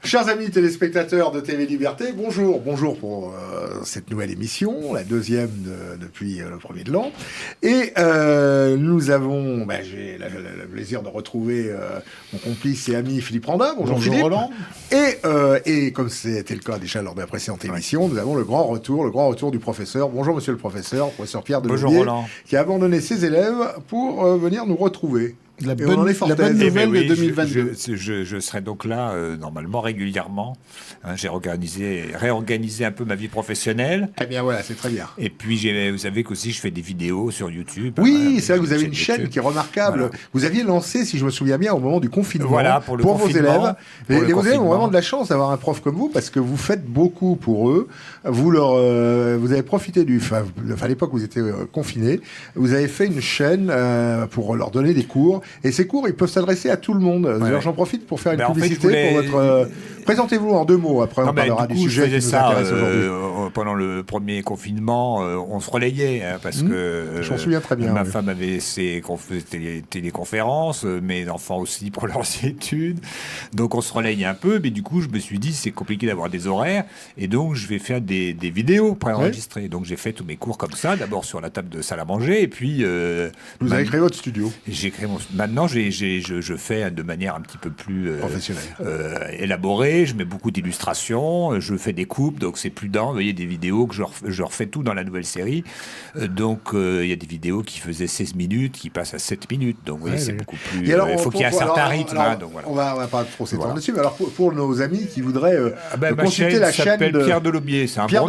Chers amis téléspectateurs de TV Liberté, bonjour pour cette nouvelle émission, la deuxième depuis le premier de l'an. Et nous avons, j'ai le plaisir de retrouver mon complice et ami Philippe Randa. Bonjour Philippe. Roland. Et comme c'était le cas déjà lors de la précédente émission, nous avons le grand retour du professeur. Bonjour monsieur le professeur Pierre Delobier, qui a abandonné ses élèves pour venir nous retrouver. La bonne nouvelle de 2022. Je serai donc là, normalement, régulièrement. J'ai réorganisé un peu ma vie professionnelle. Eh bien voilà, c'est très bien. Et puis, vous savez qu'aussi, je fais des vidéos sur YouTube. Oui, c'est vrai que vous avez une chaîne qui est remarquable. Voilà. Vous aviez lancé, si je me souviens bien, au moment du confinement, pour vos élèves. Et vos élèves ont vraiment de la chance d'avoir un prof comme vous, parce que vous faites beaucoup pour eux. Vous avez profité à l'époque où vous étiez confinés, vous avez fait une chaîne pour leur donner des cours. Et ces cours, ils peuvent s'adresser à tout le monde. Ouais. J'en profite pour faire une publicité pour votre... Présentez-vous en 2 mots, après on parlera du sujet qui nous intéresse aujourd'hui. Pendant le premier confinement, on se relayait, parce que... Je m'en souviens très bien. Ma femme avait ses téléconférences, mes enfants aussi pour leurs études. Donc on se relayait un peu, mais du coup, je me suis dit, c'est compliqué d'avoir des horaires, et donc je vais faire des vidéos préenregistrées. Ouais. Donc j'ai fait tous mes cours comme ça, d'abord sur la table de salle à manger, et puis... Vous avez créé votre studio. J'ai créé mon... Maintenant, je fais de manière un petit peu plus professionnelle, élaborée. Je mets beaucoup d'illustrations, je fais des coupes, donc c'est plus dense. Vous voyez des vidéos que je refais tout dans la nouvelle série. Donc il y a des vidéos qui faisaient 16 minutes, qui passent à 7 minutes. Donc vous voyez, c'est beaucoup plus. Il faut qu'il y ait un certain rythme. Donc, voilà. On va pas trop s'étendre dessus. Mais alors pour nos amis qui voudraient consulter la chaîne de Pierre Delobier, c'est un bon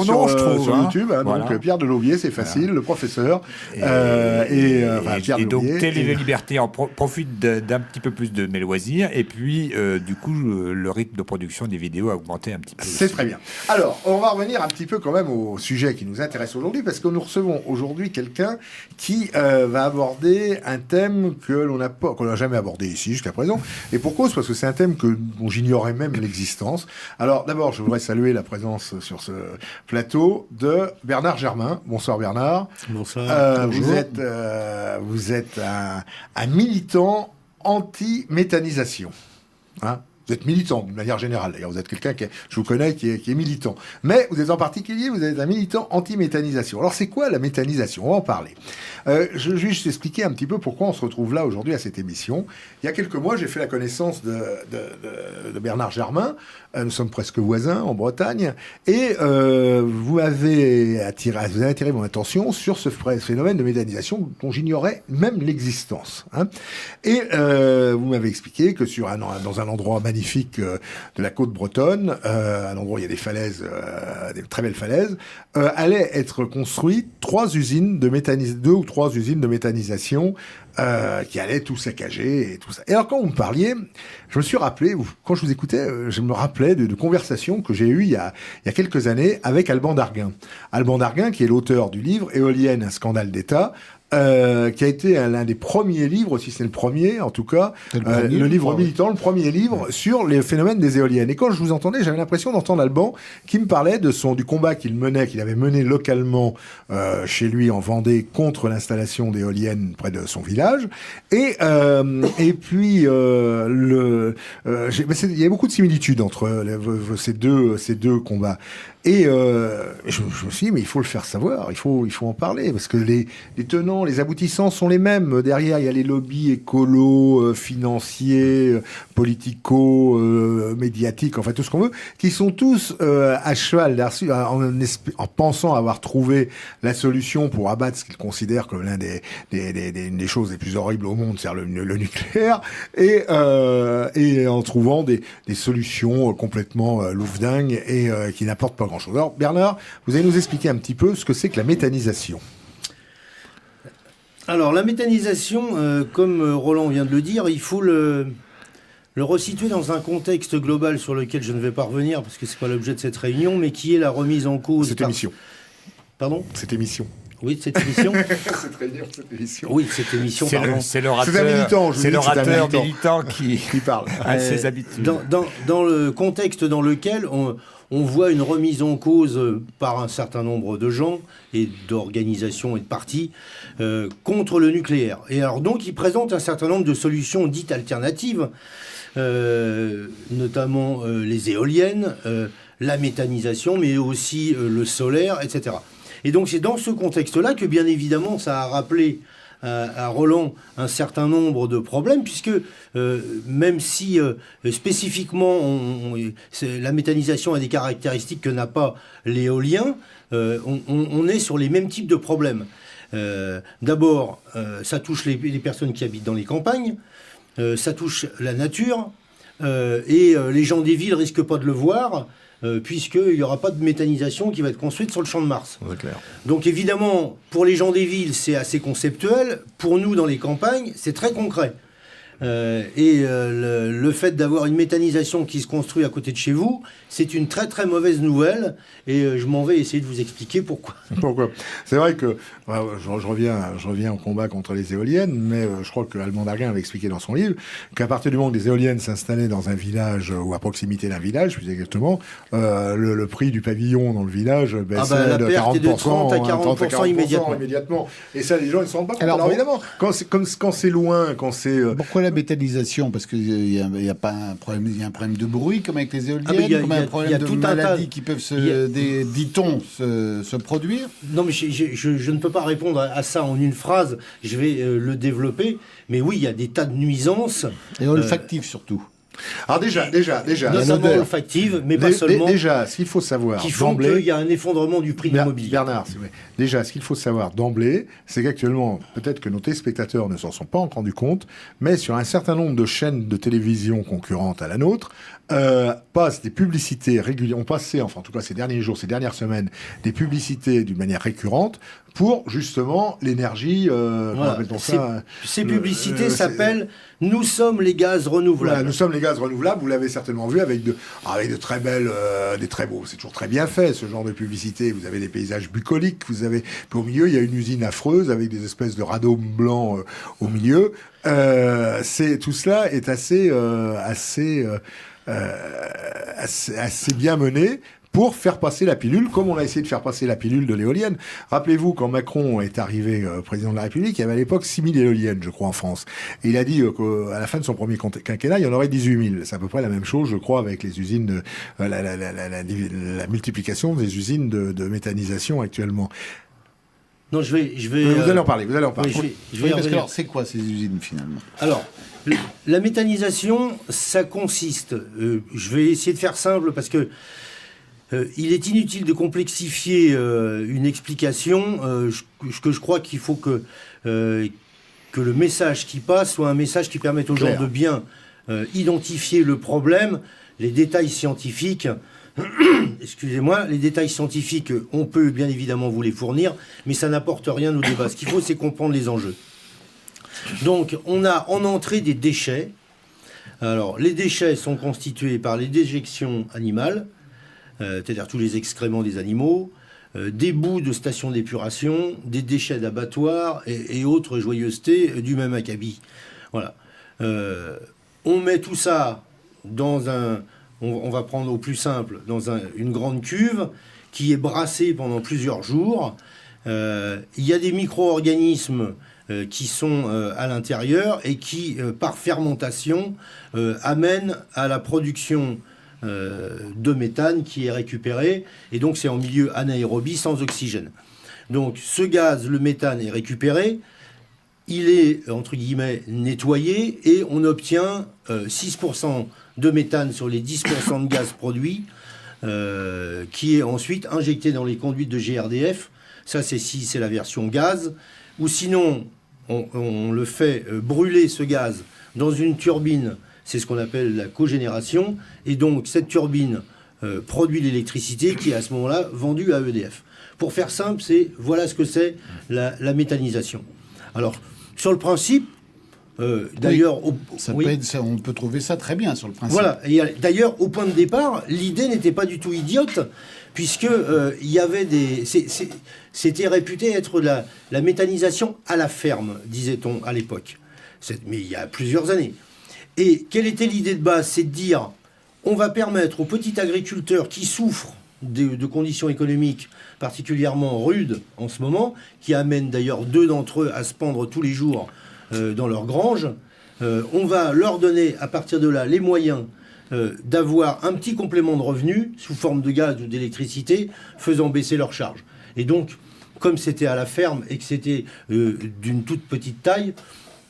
nom, je trouve, sur hein. YouTube. Voilà. Donc Pierre Delobier, c'est facile, le professeur. Et donc TV Liberté profite d'un petit peu plus de mes loisirs, et puis du coup le rythme de production des vidéos a augmenté un petit peu. C'est très bien. Alors on va revenir un petit peu quand même au sujet qui nous intéresse aujourd'hui, parce que nous recevons aujourd'hui quelqu'un qui va aborder un thème qu'on n'a jamais abordé ici jusqu'à présent, et pour cause, parce que c'est un thème dont j'ignorais même l'existence. Alors d'abord, je voudrais saluer la présence sur ce plateau de Bernard Germain. Bonsoir Bernard. Bonsoir. Vous êtes un militant anti-méthanisation. Hein, vous êtes militant d'une manière générale. D'ailleurs, vous êtes quelqu'un je vous connais, qui est militant. Mais vous êtes en particulier, vous êtes un militant anti-méthanisation. Alors, c'est quoi la méthanisation ? On va en parler. Je vais juste expliquer un petit peu pourquoi on se retrouve là aujourd'hui à cette émission. Il y a quelques mois, j'ai fait la connaissance de Bernard Germain. Nous sommes presque voisins en Bretagne. Et vous avez attiré mon attention sur ce phénomène de méthanisation dont j'ignorais même l'existence. Hein. Et vous m'avez expliqué que dans un endroit magnifique de la côte bretonne, un endroit où il y a des falaises, des très belles falaises, allaient être construites 2 ou 3 usines de méthanisation qui allaient tout saccager et tout ça. Et alors quand vous me parliez, je me suis rappelé, quand je vous écoutais, je me rappelais de conversations que j'ai eues il y a quelques années avec Alban Darguin. Alban Darguin, qui est l'auteur du livre Éolienne, un scandale d'État, qui a été l'un des premiers livres, si c'est le premier en tout cas, le livre militant, le premier livre sur les phénomènes des éoliennes. Et quand je vous entendais, j'avais l'impression d'entendre Alban qui me parlait du combat qu'il avait mené localement chez lui en Vendée contre l'installation d'éoliennes près de son village. Et puis il y a beaucoup de similitudes entre ces deux combats. Et je me suis dit, mais il faut le faire savoir, il faut en parler, parce que les tenants, les aboutissants sont les mêmes. Derrière, il y a les lobbies écolos, financiers, politico, médiatiques, enfin tout ce qu'on veut, qui sont tous à cheval en pensant avoir trouvé la solution pour abattre ce qu'ils considèrent comme l'un des choses les plus horribles au monde, c'est-à-dire le nucléaire, et en trouvant des solutions complètement loufdingues et qui n'apportent pas grand-chose. Alors Bernard, vous allez nous expliquer un petit peu ce que c'est que la méthanisation. Alors la méthanisation, comme Roland vient de le dire, il faut le resituer dans un contexte global sur lequel je ne vais pas revenir parce que c'est pas l'objet de cette réunion, mais qui est la remise en cause. Cette émission. Pardon ? Cette émission. Oui, cette émission. cette émission. Oui, cette émission, pardon. C'est l'orateur militant qui parle. A ses habitudes. Dans le contexte dans lequel on voit une remise en cause par un certain nombre de gens et d'organisations et de partis contre le nucléaire. Et alors donc, ils présentent un certain nombre de solutions dites alternatives notamment les éoliennes, la méthanisation, mais aussi le solaire, etc. Et donc c'est dans ce contexte-là que bien évidemment ça a rappelé à Roland un certain nombre de problèmes, puisque même si spécifiquement la méthanisation a des caractéristiques que n'a pas l'éolien, on est sur les mêmes types de problèmes. D'abord, ça touche les personnes qui habitent dans les campagnes, ça touche la nature, et les gens des villes risquent pas de le voir, puisqu'il n'y aura pas de méthanisation qui va être construite sur le champ de Mars. C'est clair. Donc évidemment, pour les gens des villes, c'est assez conceptuel. Pour nous, dans les campagnes, c'est très concret. Le fait d'avoir une méthanisation qui se construit à côté de chez vous, c'est une très très mauvaise nouvelle. Et je m'en vais essayer de vous expliquer pourquoi. Pourquoi ? C'est vrai que je reviens au combat contre les éoliennes, mais je crois que Alban Darguin avait expliqué dans son livre qu'à partir du moment où les éoliennes s'installaient dans un village ou à proximité d'un village, plus exactement, le prix du pavillon dans le village baissait de 40%, de 30 à 40% immédiatement. Et ça, les gens ils ne se rendent pas compte. Alors évidemment, quand c'est loin, quand c'est pourquoi la méthanisation ? Parce qu'il y a pas un problème, il y a un problème de bruit comme avec les éoliennes, comme un problème de maladies qui peuvent dit-on se produire. Non, mais je ne peux pas répondre à ça en une phrase. Je vais le développer. Mais oui, il y a des tas de nuisances. Et olfactives surtout. Alors déjà. Notamment olfactives, mais pas seulement. Déjà, ce qu'il faut savoir qui font qu'il y a un effondrement du prix de l'immobilier. Bernard, déjà, ce qu'il faut savoir d'emblée, c'est qu'actuellement, peut-être que nos téléspectateurs ne s'en sont pas encore rendus compte, mais sur un certain nombre de chaînes de télévision concurrentes à la nôtre, passent des publicités régulières. On passait, enfin en tout cas ces derniers jours, ces dernières semaines, des publicités d'une manière récurrente pour justement l'énergie. Voilà. Ces publicités s'appellent « Nous sommes les gaz renouvelables ». Voilà, nous sommes les gaz renouvelables. Vous l'avez certainement vu avec de très belles, des très beaux. C'est toujours très bien fait ce genre de publicité. Vous avez des paysages bucoliques. Puis au milieu, il y a une usine affreuse avec des espèces de radeaux blancs au milieu. Tout cela est assez bien mené pour faire passer la pilule, comme on a essayé de faire passer la pilule de l'éolienne. Rappelez-vous, quand Macron est arrivé président de la République, il y avait à l'époque 6 000 éoliennes, je crois, en France. Et il a dit qu'à la fin de son premier quinquennat, il y en aurait 18 000. C'est à peu près la même chose, je crois, avec les usines la multiplication des usines de méthanisation actuellement. Non, je vais. Vous allez en parler. Oui, Parce que alors, c'est quoi ces usines finalement ? Alors, la méthanisation, ça consiste. Je vais essayer de faire simple parce que il est inutile de complexifier une explication. Que je crois qu'il faut que le message qui passe soit un message qui permette aux gens de bien identifier le problème, les détails scientifiques. Excusez-moi, les détails scientifiques, on peut bien évidemment vous les fournir, mais ça n'apporte rien au débat. Ce qu'il faut, c'est comprendre les enjeux. Donc, on a en entrée des déchets. Alors, les déchets sont constitués par les déjections animales, c'est-à-dire tous les excréments des animaux, des bouts de stations d'épuration, des déchets d'abattoirs et autres joyeusetés du même acabit. Voilà. On met tout ça dans un... On va prendre au plus simple, dans une grande cuve qui est brassée pendant plusieurs jours. Il y a des micro-organismes qui sont à l'intérieur et qui, par fermentation, amènent à la production de méthane qui est récupéré. Et donc, c'est en milieu anaérobie, sans oxygène. Donc, ce gaz, le méthane, est récupéré. Il est, entre guillemets, nettoyé et on obtient 6% de méthane sur les 10% de gaz produits qui est ensuite injecté dans les conduites de GRDF. Ça, c'est la version gaz. Ou sinon, on le fait brûler ce gaz dans une turbine. C'est ce qu'on appelle la cogénération. Et donc, cette turbine produit l'électricité qui est à ce moment-là vendue à EDF. Pour faire simple, voilà ce que c'est la méthanisation. Alors, sur le principe, d'ailleurs... on peut trouver ça très bien sur le principe. Voilà. Et d'ailleurs, au point de départ, l'idée n'était pas du tout idiote, puisque il y avait c'était réputé être la méthanisation à la ferme, disait-on à l'époque. Mais il y a plusieurs années. Et quelle était l'idée de base ? C'est de dire, on va permettre aux petits agriculteurs qui souffrent de conditions économiques particulièrement rudes en ce moment, qui amènent d'ailleurs 2 d'entre eux à se pendre tous les jours dans leur grange, on va leur donner à partir de là les moyens d'avoir un petit complément de revenus sous forme de gaz ou d'électricité, faisant baisser leurs charges. Et donc, comme c'était à la ferme et que c'était d'une toute petite taille,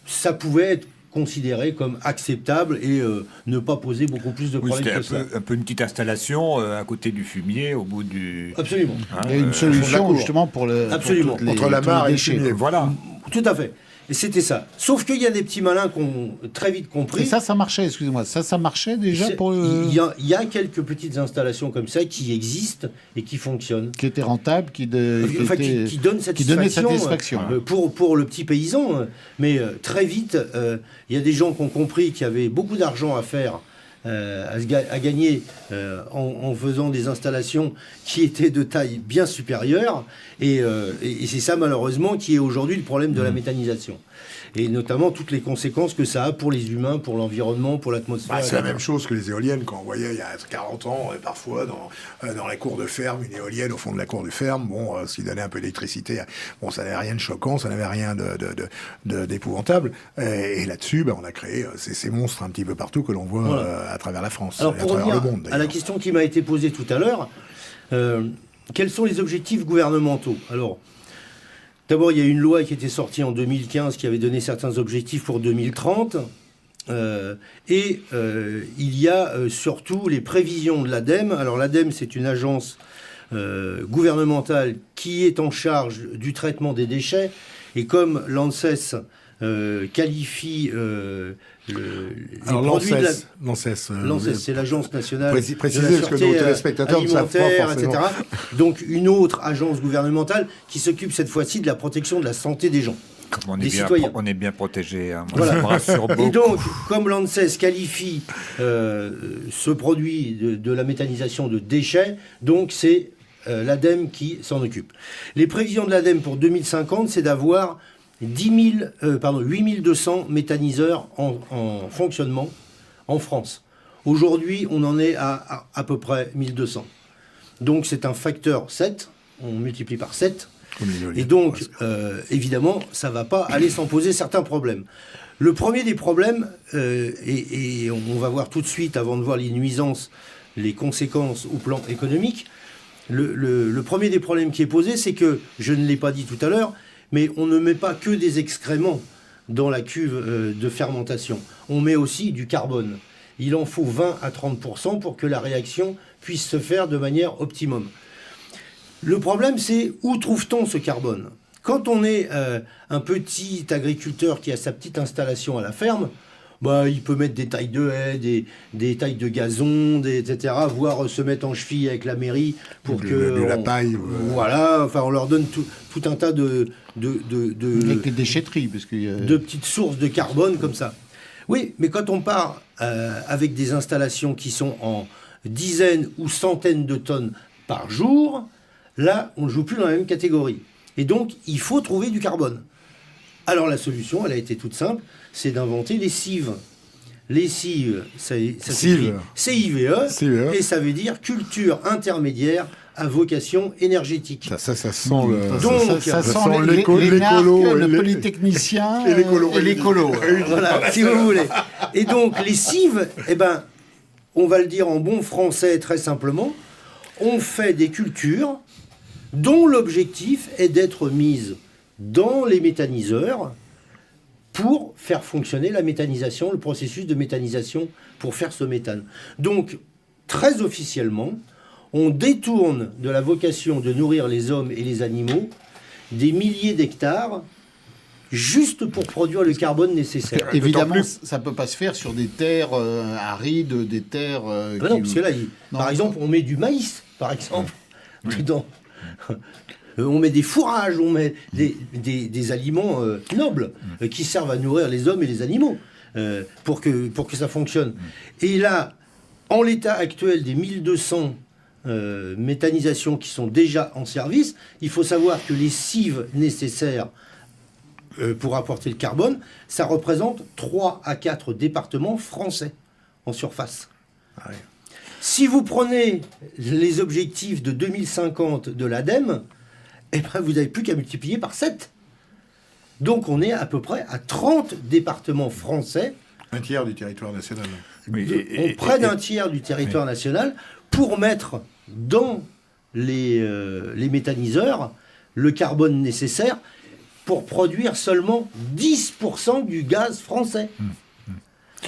ça pouvait être considéré comme acceptable et ne pas poser beaucoup plus de problèmes que ça. Un peu une petite installation à côté du fumier, au bout du... Absolument. Il y a une solution justement pour Absolument. Contre la mare et le fumier. Voilà. Tout à fait. Et c'était ça. Sauf qu'il y a des petits malins qui ont très vite compris. Et ça marchait, excusez-moi. Ça marchait déjà pour... Il y a quelques petites installations comme ça qui existent et qui fonctionnent. Qui étaient rentables, qui donnaient satisfaction. Pour le petit paysan. Mais très vite, il y a des gens qui ont compris qu'il y avait beaucoup d'argent à faire, à gagner en faisant des installations qui étaient de taille bien supérieure. Et c'est ça, malheureusement, qui est aujourd'hui le problème de la méthanisation. Et notamment toutes les conséquences que ça a pour les humains, pour l'environnement, pour l'atmosphère. C'est la même chose que les éoliennes, quand on voyait il y a 40 ans, parfois dans les cours de ferme, une éolienne au fond de la cour de ferme, ce qui donnait un peu d'électricité, ça n'avait rien de choquant, ça n'avait rien d'épouvantable. Et là-dessus, on a créé ces monstres un petit peu partout que l'on voit à travers la France. Alors pour revenir à la question qui m'a été posée tout à l'heure, quels sont les objectifs gouvernementaux ? Alors, d'abord, il y a une loi qui était sortie en 2015 qui avait donné certains objectifs pour 2030. Il y a surtout les prévisions de l'ADEME. Alors l'ADEME, c'est une agence gouvernementale qui est en charge du traitement des déchets. Et comme l'ANSES qualifie l'ANSES, c'est l'Agence nationale précisez, de la parce que nos téléspectateurs ne savent pas etc. Donc une autre agence gouvernementale qui s'occupe cette fois-ci de la protection de la santé des gens. On est bien protégé. Hein. Moi, ça me rassure beaucoup. Et donc, comme l'ANSES qualifie ce produit de la méthanisation de déchets, donc c'est l'ADEME qui s'en occupe. Les prévisions de l'ADEME pour 2050, c'est d'avoir 8200 méthaniseurs en fonctionnement en France. Aujourd'hui, on en est à peu près 1200. Donc c'est un facteur 7, on multiplie par 7. Et donc, évidemment, ça ne va pas aller sans poser certains problèmes. Le premier des problèmes, et on va voir tout de suite, avant de voir les nuisances, les conséquences au plan économique, le premier des problèmes qui est posé, c'est que, je ne l'ai pas dit tout à l'heure, mais on ne met pas que des excréments dans la cuve de fermentation. On met aussi du carbone. Il en faut 20 à 30% pour que la réaction puisse se faire de manière optimum. Le problème, c'est où trouve-t-on ce carbone ? Quand on est un petit agriculteur qui a sa petite installation à la ferme, il peut mettre des tailles de haies, des tailles de gazon, etc., voire se mettre en cheville avec la mairie pour que... la paille. Voilà, on leur donne tout un tas de avec les déchetteries, parce que de petites sources de carbone comme ça. Oui, mais quand on part avec des installations qui sont en dizaines ou centaines de tonnes par jour, là, on ne joue plus dans la même catégorie. Et donc, il faut trouver du carbone. Alors, la solution, elle a été toute simple, c'est d'inventer les cives. Les cives, ça s'écrit CIVE, et ça veut dire culture intermédiaire à vocation énergétique. Ça sent ça sent l'écolo, le polytechnicien et l'écolo. Voilà, si vous voulez. Et donc, les cives, on va le dire en bon français très simplement, on fait des cultures dont l'objectif est d'être mises dans les méthaniseurs pour faire fonctionner la méthanisation, le processus de méthanisation pour faire ce méthane. Donc, très officiellement, on détourne de la vocation de nourrir les hommes et les animaux des milliers d'hectares juste pour produire le carbone nécessaire. Évidemment, ça ne peut pas se faire sur des terres arides, des terres... Non, parce que là, par exemple, on met du maïs, par exemple, dedans. On met des fourrages, on met des aliments nobles qui servent à nourrir les hommes et les animaux pour que ça fonctionne. Et là, en l'état actuel des 1200 méthanisations qui sont déjà en service, il faut savoir que les cives nécessaires pour apporter le carbone, ça représente 3 à 4 départements français en surface. Ah oui. Si vous prenez les objectifs de 2050 de l'ADEME, vous n'avez plus qu'à multiplier par 7. Donc on est à peu près à 30 départements français, un tiers du territoire national. Près d'un tiers du territoire national, pour mettre dans les méthaniseurs le carbone nécessaire pour produire seulement 10% du gaz français.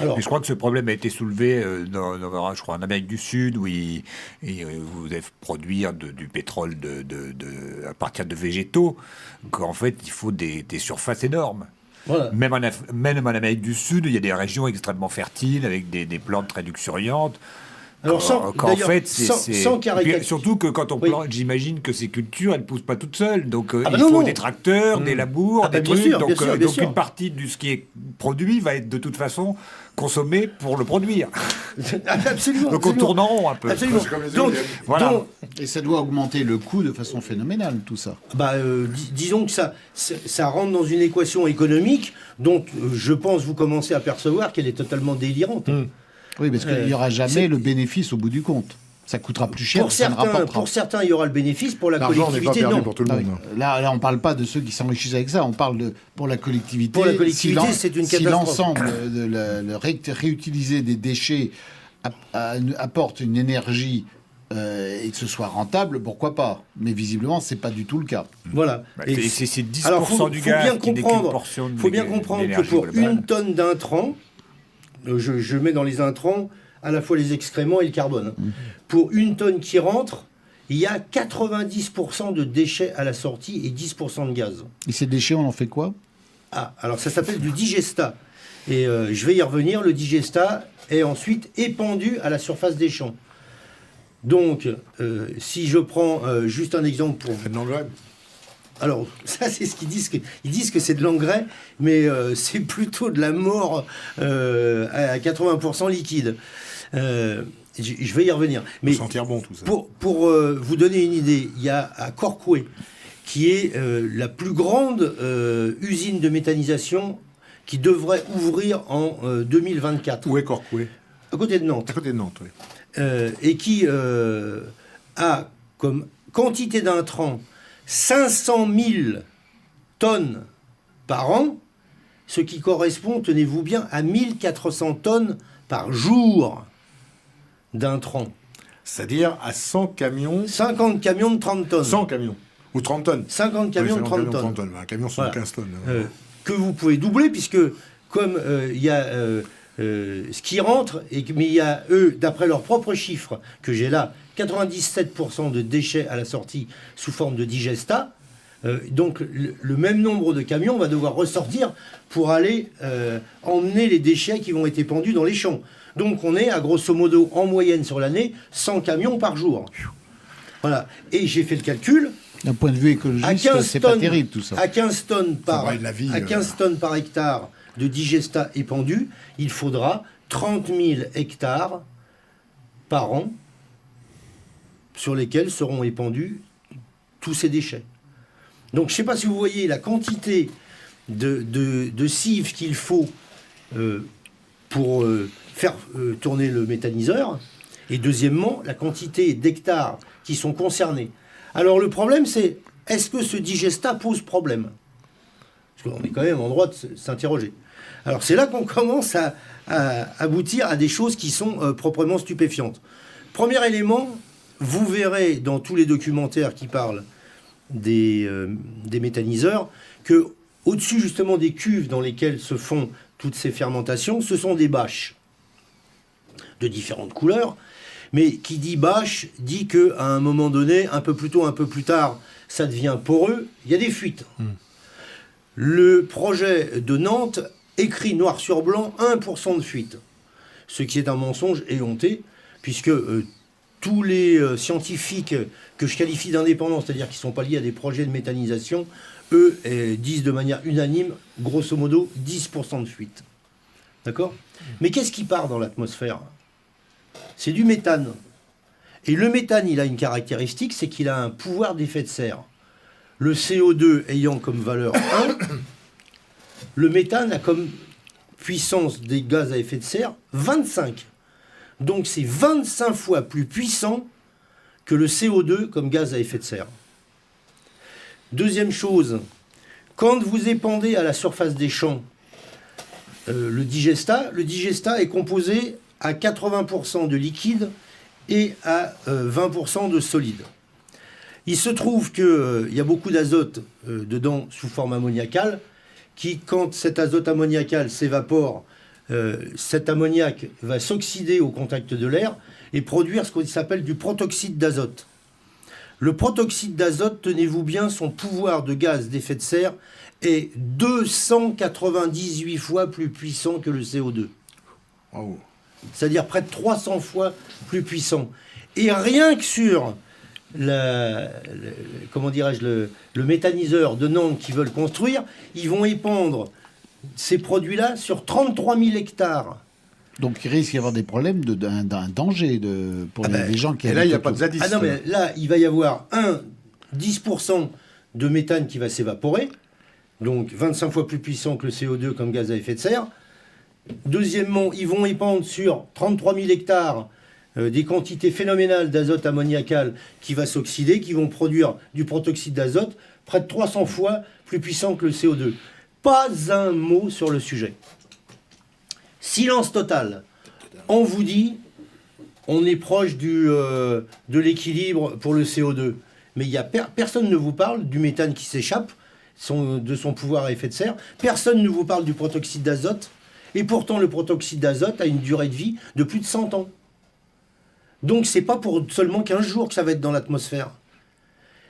Alors, je crois que ce problème a été soulevé je crois, en Amérique du Sud, où vous devez produire du pétrole à partir de végétaux, qu'en fait, il faut des surfaces énormes. Voilà. Même en Amérique du Sud, il y a des régions extrêmement fertiles, avec des plantes très luxuriantes. Alors, sans caricature. Surtout que quand on plante, j'imagine que ces cultures, elles ne poussent pas toutes seules. Donc, il faut des tracteurs, des labours, des trucs. Sûr, donc, sûr. Une partie de ce qui est produit va être de toute façon consommé pour le produire. Absolument. Donc, on tourne en rond un peu. Absolument. Donc, voilà. Et ça doit augmenter le coût de façon phénoménale, tout ça. Disons que ça rentre dans une équation économique dont je pense vous commencez à percevoir qu'elle est totalement délirante. Oui, parce qu'il n'y aura jamais le bénéfice au bout du compte. Ça coûtera plus cher. Pour certains, il y aura le bénéfice. Pour la collectivité, non. Pour tout le monde. Là, on ne parle pas de ceux qui s'enrichissent avec ça. On parle pour la collectivité. Pour la collectivité, c'est une catastrophe. Si l'ensemble de réutiliser des déchets apporte une énergie et que ce soit rentable, pourquoi pas? Mais visiblement, c'est pas du tout le cas. Voilà. C'est 10% du gaz qui n'est qu'une portion de Il faut bien comprendre que pour une tonne d'intrants, je mets dans les intrants à la fois les excréments et le carbone. Pour une tonne qui rentre, il y a 90% de déchets à la sortie et 10% de gaz. Et ces déchets, on en fait quoi? Alors ça s'appelle du digestat. Et je vais y revenir. Le digestat est ensuite épandu à la surface des champs. Donc, si je prends juste un exemple pour... C'est de l'engrais. Alors, ça, c'est ce qu'ils disent. Ils disent que c'est de l'engrais, mais c'est plutôt de la mort à 80% liquide. Je vais y revenir. Mais pour sentir bon, tout ça. Pour vous donner une idée, il y a à Corcouët, qui est la plus grande usine de méthanisation qui devrait ouvrir en 2024. Où est Corcouët? À côté de Nantes. À côté de Nantes, oui. Et qui a comme quantité d'intrants 500 000 tonnes par an, ce qui correspond, tenez-vous bien, à 1400 tonnes par jour d'intrants. C'est-à-dire à 100 camions... 50 camions de 30 tonnes. 100 camions. Ou 30 tonnes. 50 camions de 30 tonnes. Un camion, c'est 15 tonnes. Que vous pouvez doubler, puisque comme il y a ce qui rentre, mais il y a, eux, d'après leurs propres chiffres, que j'ai là, 97% de déchets à la sortie sous forme de digestat. Donc le même nombre de camions va devoir ressortir pour aller emmener les déchets qui vont être épandus dans les champs. Donc on est à grosso modo en moyenne sur l'année 100 camions par jour. Voilà. Et j'ai fait le calcul. D'un point de vue écologiste, c'est pas terrible tout ça. À 15 tonnes par hectare de digestat épandu, il faudra 30 000 hectares par an sur lesquels seront épandus tous ces déchets. Donc je ne sais pas si vous voyez la quantité de cives qu'il faut pour faire tourner le méthaniseur, et deuxièmement, la quantité d'hectares qui sont concernés. Alors le problème, c'est, est-ce que ce digestat pose problème? Parce qu'on est quand même en droit de s'interroger. Alors c'est là qu'on commence à aboutir à des choses qui sont proprement stupéfiantes. Premier élément, vous verrez dans tous les documentaires qui parlent des méthaniseurs que au-dessus justement des cuves dans lesquelles se font toutes ces fermentations, ce sont des bâches de différentes couleurs. Mais qui dit bâche dit qu'à un moment donné, un peu plus tôt, un peu plus tard, ça devient poreux, il y a des fuites. Le projet de Nantes écrit noir sur blanc 1% de fuite. Ce qui est un mensonge éhonté, puisque tous les scientifiques que je qualifie d'indépendants, c'est-à-dire qui ne sont pas liés à des projets de méthanisation, eux disent de manière unanime, grosso modo, 10% de fuite. D'accord ? Mais qu'est-ce qui part dans l'atmosphère ? C'est du méthane. Et le méthane, il a une caractéristique, c'est qu'il a un pouvoir d'effet de serre. Le CO2 ayant comme valeur 1, le méthane a comme puissance des gaz à effet de serre 25. Donc c'est 25 fois plus puissant que le CO2 comme gaz à effet de serre. Deuxième chose, Quand vous épandez à la surface des champs le digestat est composé à 80% de liquide et à 20% de solide. Il se trouve qu'il y a beaucoup d'azote dedans sous forme ammoniacale, qui, quand cet azote ammoniacal s'évapore, cet ammoniac va s'oxyder au contact de l'air et produire ce qu'on s'appelle du protoxyde d'azote. Le protoxyde d'azote, tenez-vous bien, son pouvoir de gaz d'effet de serre est 298 fois plus puissant que le CO2. Oh. C'est-à-dire près de 300 fois plus puissant. Et rien que sur comment dirais-je, le méthaniseur de Nantes qu'ils veulent construire, ils vont épandre ces produits-là sur 33 000 hectares. Donc il risque d'y avoir des problèmes d'un danger pour les gens qui... Et là, il n'y a pas de zadistes. Ah non, mais là, il va y avoir 10% de méthane qui va s'évaporer, donc 25 fois plus puissant que le CO2 comme gaz à effet de serre. Deuxièmement, ils vont épandre sur 33 000 hectares des quantités phénoménales d'azote ammoniacal qui va s'oxyder, qui vont produire du protoxyde d'azote, près de 300 fois plus puissant que le CO2. Pas un mot sur le sujet. Silence total. On vous dit, on est proche de l'équilibre pour le CO2. Mais personne ne vous parle du méthane qui s'échappe, de son pouvoir à effet de serre. Personne ne vous parle du protoxyde d'azote. Et pourtant, le protoxyde d'azote a une durée de vie de plus de 100 ans. Donc, c'est pas pour seulement 15 jours que ça va être dans l'atmosphère.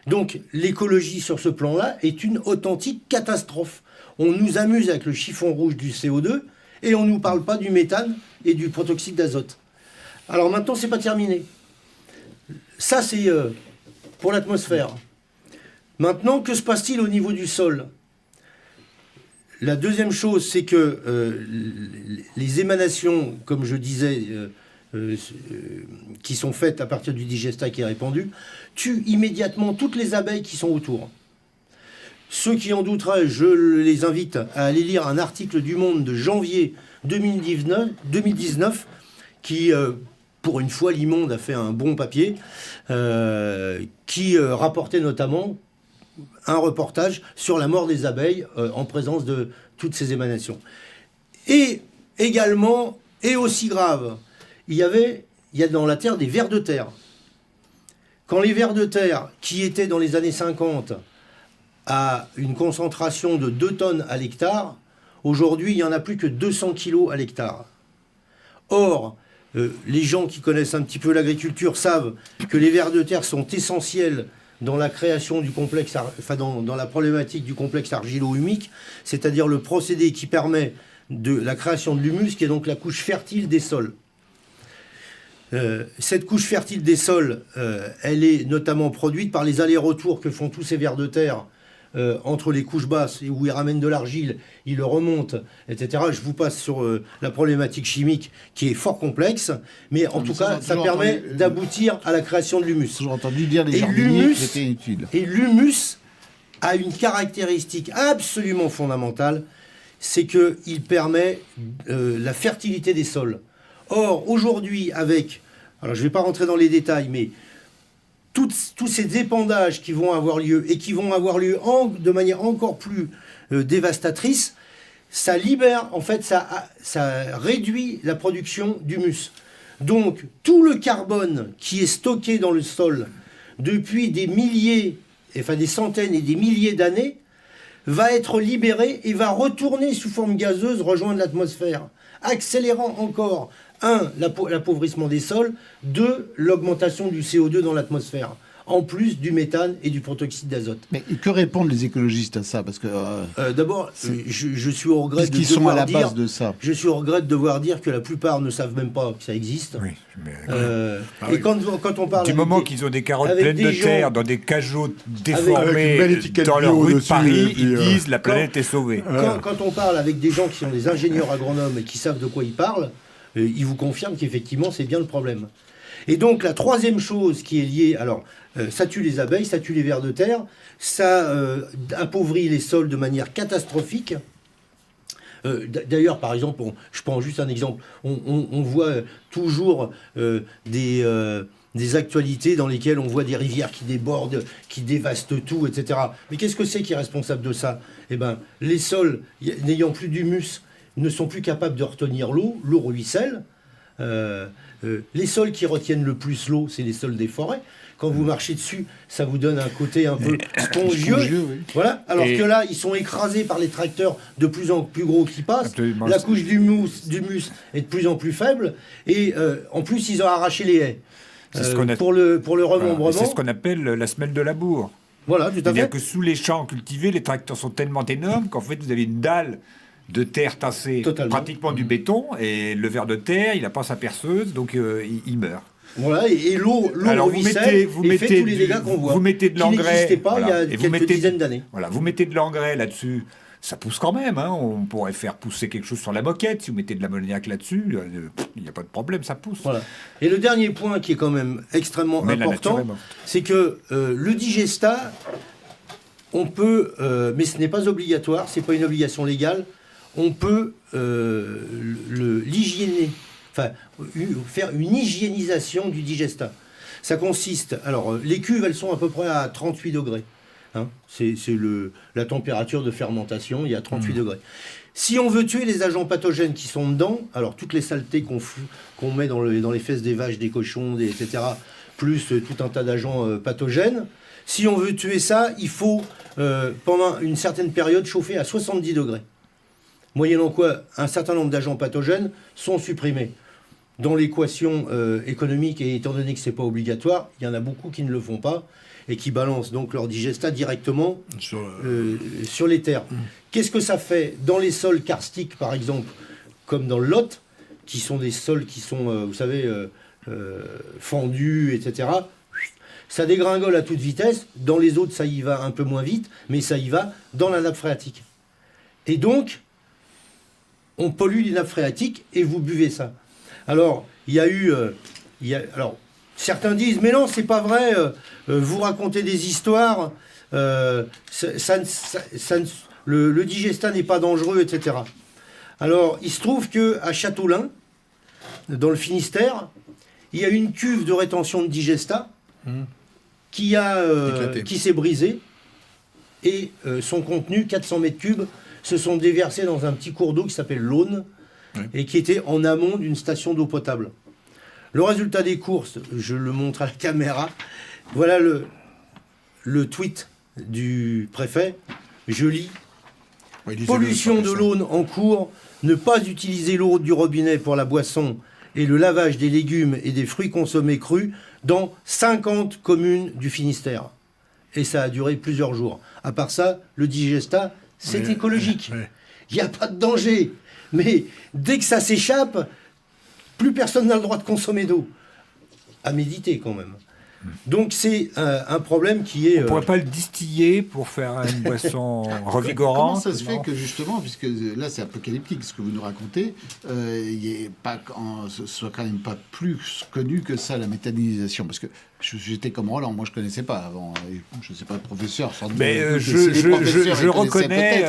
Donc, l'écologie sur ce plan-là est une authentique catastrophe. On nous amuse avec le chiffon rouge du CO2 et on ne nous parle pas du méthane et du protoxyde d'azote. Alors maintenant, c'est pas terminé. Ça, c'est pour l'atmosphère. Maintenant, que se passe-t-il au niveau du sol ? La deuxième chose, c'est que les émanations, comme je disais, qui sont faites à partir du digestat qui est répandu, tuent immédiatement toutes les abeilles qui sont autour. Ceux qui en douteraient, je les invite à aller lire un article du Monde de janvier 2019 qui, pour une fois, l'I-Monde a fait un bon papier, qui rapportait notamment un reportage sur la mort des abeilles en présence de toutes ces émanations. Et également, et aussi grave, il y a dans la terre des vers de terre. Quand les vers de terre, qui étaient dans les années 50 à une concentration de 2 tonnes à l'hectare, aujourd'hui, il n'y en a plus que 200 kilos à l'hectare. Or, les gens qui connaissent un petit peu l'agriculture savent que les vers de terre sont essentiels dans la création du complexe, dans la problématique du complexe argilo-humique, c'est-à-dire le procédé qui permet de la création de l'humus, qui est donc la couche fertile des sols. Cette couche fertile des sols, elle est notamment produite par les allers-retours que font tous ces vers de terre entre les couches basses, où ils ramènent de l'argile, ils le remontent, etc. Je vous passe sur la problématique chimique qui est fort complexe, mais en tout cas, ça permet d'aboutir à la création de l'humus. J'ai entendu dire les jardiniers que c'était inutile. Et l'humus a une caractéristique absolument fondamentale, c'est qu'il permet la fertilité des sols. Or, aujourd'hui, alors je ne vais pas rentrer dans les détails, mais tous ces épandages qui vont avoir lieu et qui vont avoir lieu de manière encore plus dévastatrice, ça libère, en fait, ça réduit la production d'humus. Donc, tout le carbone qui est stocké dans le sol depuis des centaines et des milliers d'années, va être libéré et va retourner sous forme gazeuse rejoindre l'atmosphère, accélérant encore 1. L'appauvrissement des sols, 2. L'augmentation du CO2 dans l'atmosphère, en plus du méthane et du protoxyde d'azote. Mais que répondent les écologistes à ça ? Parce que d'abord, je suis au regret de sont à la base de ça. Je suis au regret de devoir dire que la plupart ne savent même pas que ça existe. Oui, mais... et quand on parle du moment qu'ils ont des carottes pleines de terre dans des cajots déformés dans leur rue de Paris, ils disent la planète est sauvée. Quand on parle avec des gens qui sont des ingénieurs agronomes et qui savent de quoi ils parlent, ils vous confirment qu'effectivement c'est bien le problème. Et donc la troisième chose qui est liée, alors ça tue les abeilles, ça tue les vers de terre, ça appauvrit les sols de manière catastrophique. D'ailleurs, par exemple, je prends juste un exemple, on voit toujours des des actualités dans lesquelles on voit des rivières qui débordent, qui dévastent tout, etc. Mais qu'est-ce que c'est qui est responsable de ça? Eh bien, les sols, n'ayant plus d'humus, ne sont plus capables de retenir l'eau ruisselle. Les sols qui retiennent le plus l'eau, c'est les sols des forêts. Quand vous marchez dessus, ça vous donne un côté un peu spongieux. Oui. Voilà. Alors que là, ils sont écrasés par les tracteurs de plus en plus gros qui passent. Absolument. La couche d'humus est de plus en plus faible. Et en plus, ils ont arraché les haies. Pour le remembrement. Voilà. C'est ce qu'on appelle la semelle de labour. Voilà, tout à C'est-à-dire fait. que sous les champs cultivés, les tracteurs sont tellement énormes qu'en fait, vous avez une dalle de terre tassée, Totalement. pratiquement du béton, et le ver de terre, il n'a pas sa perceuse, donc il meurt. Voilà, et l'eau Alors, ruisselle et fait tous les dégâts qu'on voit. Vous mettez de qui l'engrais. n'existaient pas voilà, il y et a vous quelques mettez- dizaines d'années. Voilà, vous mettez de l'engrais là-dessus, ça pousse quand même. Hein. On pourrait faire pousser quelque chose sur la moquette. Si vous mettez de l'ammoniac là-dessus, il n'y a pas de problème, ça pousse. Voilà. Et le dernier point qui est quand même extrêmement Mais la important, nature est morte. c'est que le digestat, on peut, mais ce n'est pas obligatoire, c'est pas une obligation légale, on peut l'hygiéner, enfin faire une hygiénisation du digestat. Ça consiste, alors les cuves, elles sont à peu près à 38 degrés. Hein, c'est la température de fermentation, il y a 38 degrés. Si on veut tuer les agents pathogènes qui sont dedans, alors toutes les saletés qu'on met dans les fesses des vaches, des cochons, etc., plus tout un tas d'agents pathogènes, si on veut tuer ça, il faut, pendant une certaine période, chauffer à 70 degrés. Moyennant quoi, un certain nombre d'agents pathogènes sont supprimés. Dans l'équation économique, et étant donné que ce n'est pas obligatoire, il y en a beaucoup qui ne le font pas et qui balancent donc leur digestat directement sur les terres. Qu'est-ce que ça fait dans les sols karstiques, par exemple, comme dans le Lot, qui sont des sols qui sont, vous savez, fendus, etc. Ça dégringole à toute vitesse. Dans les autres, ça y va un peu moins vite, mais ça y va dans la nappe phréatique. Et donc, on pollue les nappes phréatiques et vous buvez ça. Alors, il y a eu... alors, certains disent, mais non, c'est pas vrai, vous racontez des histoires, le digestat n'est pas dangereux, etc. Alors, il se trouve qu'à Châteaulin, dans le Finistère, il y a une cuve de rétention de digestat qui s'est brisée et son contenu, 400 mètres cubes, se sont déversés dans un petit cours d'eau qui s'appelle l'Aune et qui était en amont d'une station d'eau potable. Le résultat des courses, je le montre à la caméra. Voilà le tweet du préfet. Je lis. Pollution de l'Aune en cours. Ne pas utiliser l'eau du robinet pour la boisson et le lavage des légumes et des fruits consommés crus dans 50 communes du Finistère. Et ça a duré plusieurs jours. À part ça, le digestat, c'est écologique. Il n'y a pas de danger. Mais dès que ça s'échappe, plus personne n'a le droit de consommer d'eau. À méditer quand même. Donc c'est un problème qui est... On ne pourrait pas le distiller pour faire une boisson revigorante. Comment ça se fait non que justement, puisque là c'est apocalyptique ce que vous nous racontez, ce soit quand même pas plus connu que ça, la méthanisation? Parce que j'étais comme Roland, moi je connaissais pas avant. Je ne sais pas, professeur, sans doute. Mais je reconnais,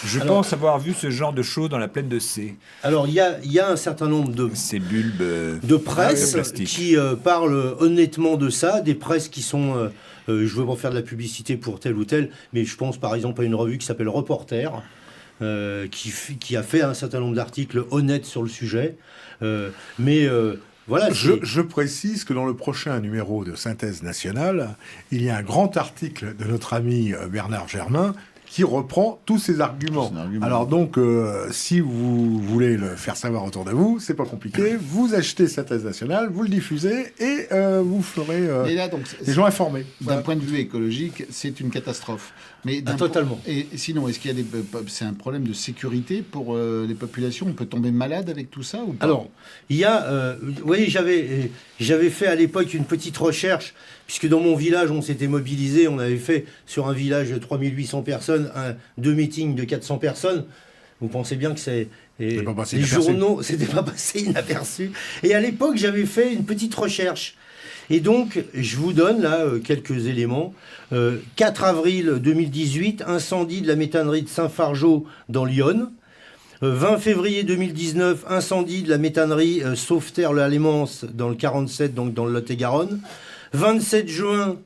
je pense avoir vu ce genre de choses dans la plaine de C. Alors il y a un certain nombre Ces bulbes de presse plastique. qui parlent honnêtement de ça, des presses qui sont... je ne veux pas faire de la publicité pour tel ou tel, mais je pense par exemple à une revue qui s'appelle Reporter, qui a fait un certain nombre d'articles honnêtes sur le sujet. Voilà, je précise que dans le prochain numéro de Synthèse nationale, il y a un grand article de notre ami Bernard Germain qui reprend tous ces arguments. Alors donc, si vous voulez le faire savoir autour de vous, c'est pas compliqué. Vous achetez Synthèse nationale, vous le diffusez et vous ferez Et là, donc, les gens informés. d'un point de vue écologique, c'est une catastrophe. Mais totalement. Et sinon, est-ce qu'il y a c'est un problème de sécurité pour les populations? On peut tomber malade avec tout ça ou pas? Alors, il y a... vous voyez, j'avais fait à l'époque une petite recherche, puisque dans mon village, on s'était mobilisé, on avait fait sur un village de 3800 personnes, deux meetings de 400 personnes. Vous pensez bien que c'est... les journaux, c'était pas passé inaperçu. Et à l'époque, j'avais fait une petite recherche. Et donc, je vous donne là quelques éléments. 4 avril 2018, incendie de la méthannerie de Saint-Fargeau dans l'Yonne. 20 février 2019, incendie de la méthannerie Sauveterre-le-Allemance dans le 47, donc dans le Lot-et-Garonne. 27 juin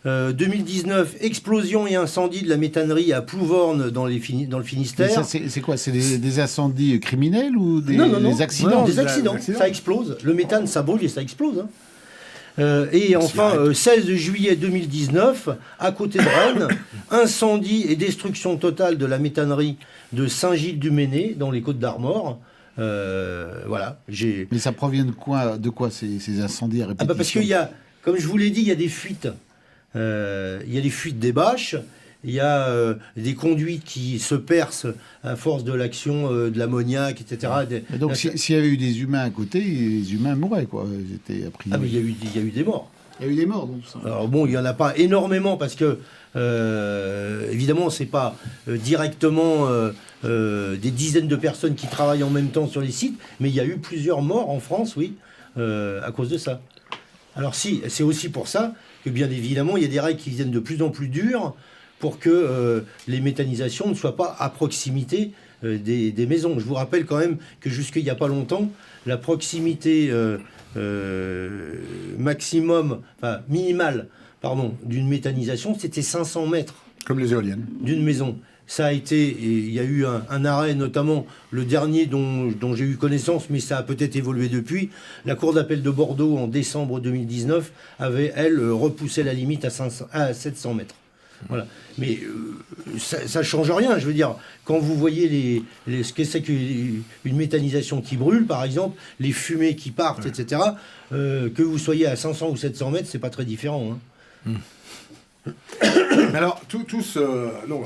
2019, explosion et incendie de la méthannerie à Plouvorne dans le Finistère. C'est quoi? C'est des incendies criminels ou des accidents? Non, des accidents. Ça explose. Le méthane, ça brûle et ça explose. Et enfin, 16 juillet 2019, à côté de Rennes, incendie et destruction totale de la méthannerie de Saint-Gilles-du-Ménez, dans les Côtes-d'Armor. Voilà. Mais ça provient de quoi ces incendies à répétition? Parce qu'il y a, comme je vous l'ai dit, il y a des fuites. Il y a des fuites des bâches. Il y a des conduites qui se percent à force de l'action de l'ammoniac, etc. Donc, s'il y avait eu des humains à côté, les humains mourraient, quoi. Ils étaient appris. Ah, mais il y a eu des morts. Il y a eu des morts, donc ça. Alors bon, il n'y en a pas énormément parce que, évidemment, c'est pas directement des dizaines de personnes qui travaillent en même temps sur les sites, mais il y a eu plusieurs morts en France, oui, à cause de ça. Alors si, c'est aussi pour ça que, bien évidemment, il y a des règles qui viennent de plus en plus dures pour que les méthanisations ne soient pas à proximité des maisons. Je vous rappelle quand même que jusqu'il n'y a pas longtemps, la proximité minimale d'une méthanisation, c'était 500 mètres. Comme les éoliennes. D'une maison. Ça a été, et il y a eu un arrêt, notamment le dernier dont j'ai eu connaissance, mais ça a peut-être évolué depuis. La Cour d'appel de Bordeaux, en décembre 2019, avait, elle, repoussé la limite à 700 mètres. Voilà. Mais ça ne change rien. Je veux dire, quand vous voyez ce que c'est qu'une méthanisation qui brûle, par exemple, les fumées qui partent, etc., que vous soyez à 500 ou 700 mètres, c'est pas très différent. Alors,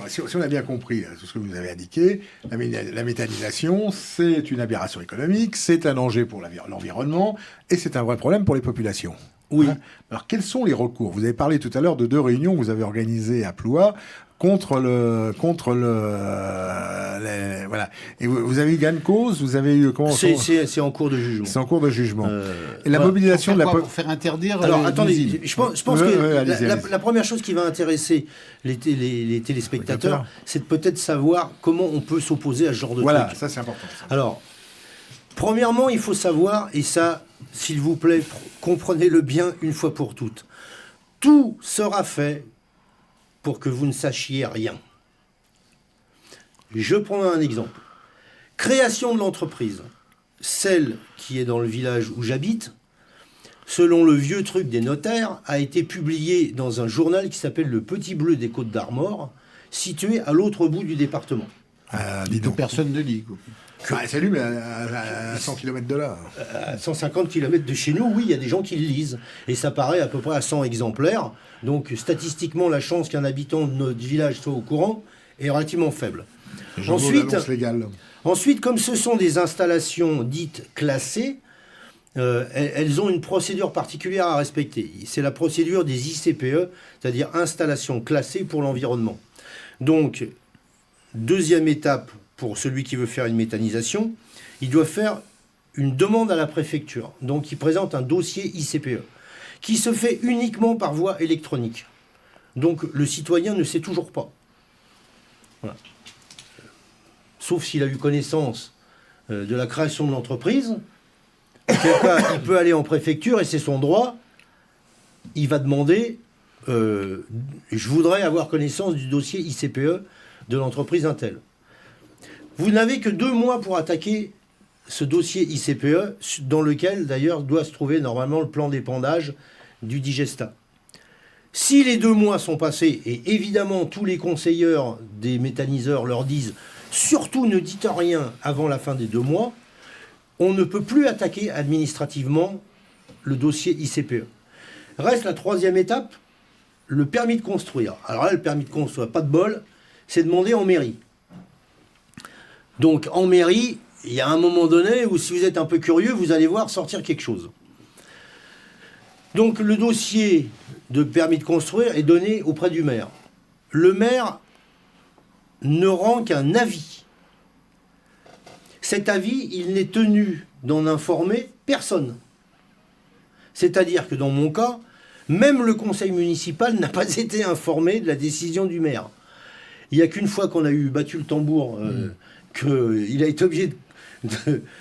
si on a bien compris tout ce que vous avez indiqué, la méthanisation, c'est une aberration économique, c'est un danger pour l'environnement et c'est un vrai problème pour les populations. Oui. Alors, quels sont les recours? Vous avez parlé tout à l'heure de 2 réunions que vous avez organisées à Ploie voilà. Et vous avez eu gain de cause? Vous avez eu c'est en cours de jugement. C'est en cours de jugement. Et la mobilisation de pour faire interdire. Alors attendez, je pense que allez-y. La première chose qui va intéresser les téléspectateurs, c'est de peut-être savoir comment on peut s'opposer à ce genre de truc. Voilà, ça c'est important. Alors, premièrement, il faut savoir, et ça, s'il vous plaît, comprenez-le bien une fois pour toutes. Tout sera fait pour que vous ne sachiez rien. Je prends un exemple. Création de l'entreprise. Celle qui est dans le village où j'habite, selon le vieux truc des notaires, a été publiée dans un journal qui s'appelle Le Petit Bleu des Côtes-d'Armor, situé à l'autre bout du département. Dis donc. Personne ne lit. Salut, mais à 100 km de là. À 150 km de chez nous, oui, il y a des gens qui le lisent. Et ça paraît à peu près à 100 exemplaires. Donc, statistiquement, la chance qu'un habitant de notre village soit au courant est relativement faible. Ensuite, comme ce sont des installations dites classées, elles ont une procédure particulière à respecter. C'est la procédure des ICPE, c'est-à-dire installations classées pour l'environnement. Donc, deuxième étape pour celui qui veut faire une méthanisation, il doit faire une demande à la préfecture. Donc, il présente un dossier ICPE qui se fait uniquement par voie électronique. Donc, le citoyen ne sait toujours pas. Voilà. Sauf s'il a eu connaissance de la création de l'entreprise. En quel cas, il peut aller en préfecture et c'est son droit. Il va demander je voudrais avoir connaissance du dossier ICPE de l'entreprise Intel. Vous n'avez que 2 mois pour attaquer ce dossier ICPE, dans lequel d'ailleurs doit se trouver normalement le plan d'épandage du digestat. Si les 2 mois sont passés, et évidemment tous les conseilleurs des méthaniseurs leur disent surtout ne dites rien avant la fin des 2 mois, on ne peut plus attaquer administrativement le dossier ICPE. Reste la 3e étape, le permis de construire. Alors là, le permis de construire, pas de bol, c'est demandé en mairie. Donc en mairie, il y a un moment donné où si vous êtes un peu curieux, vous allez voir sortir quelque chose. Donc le dossier de permis de construire est donné auprès du maire. Le maire ne rend qu'un avis. Cet avis, il n'est tenu d'en informer personne. C'est-à-dire que dans mon cas, même le conseil municipal n'a pas été informé de la décision du maire. Il n'y a qu'une fois qu'on a eu battu le tambour qu'il a été obligé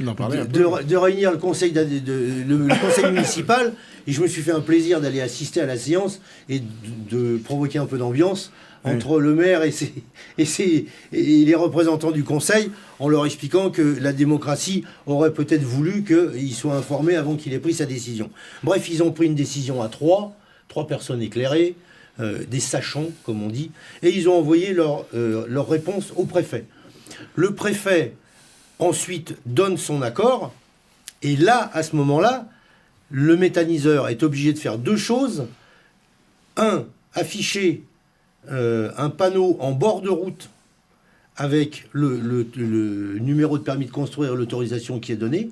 D'en parler un de réunir le conseil, le conseil municipal, et je me suis fait un plaisir d'aller assister à la séance et de provoquer un peu d'ambiance entre le maire et les représentants du conseil, en leur expliquant que la démocratie aurait peut-être voulu qu'il soit informé avant qu'il ait pris sa décision. Bref, ils ont pris une décision à trois personnes éclairées, des sachants, comme on dit, et ils ont envoyé leur réponse au préfet. Le préfet, ensuite, donne son accord, et là, à ce moment-là, le méthaniseur est obligé de faire deux choses. Un, afficher un panneau en bord de route avec le numéro de permis de construire et l'autorisation qui est donnée.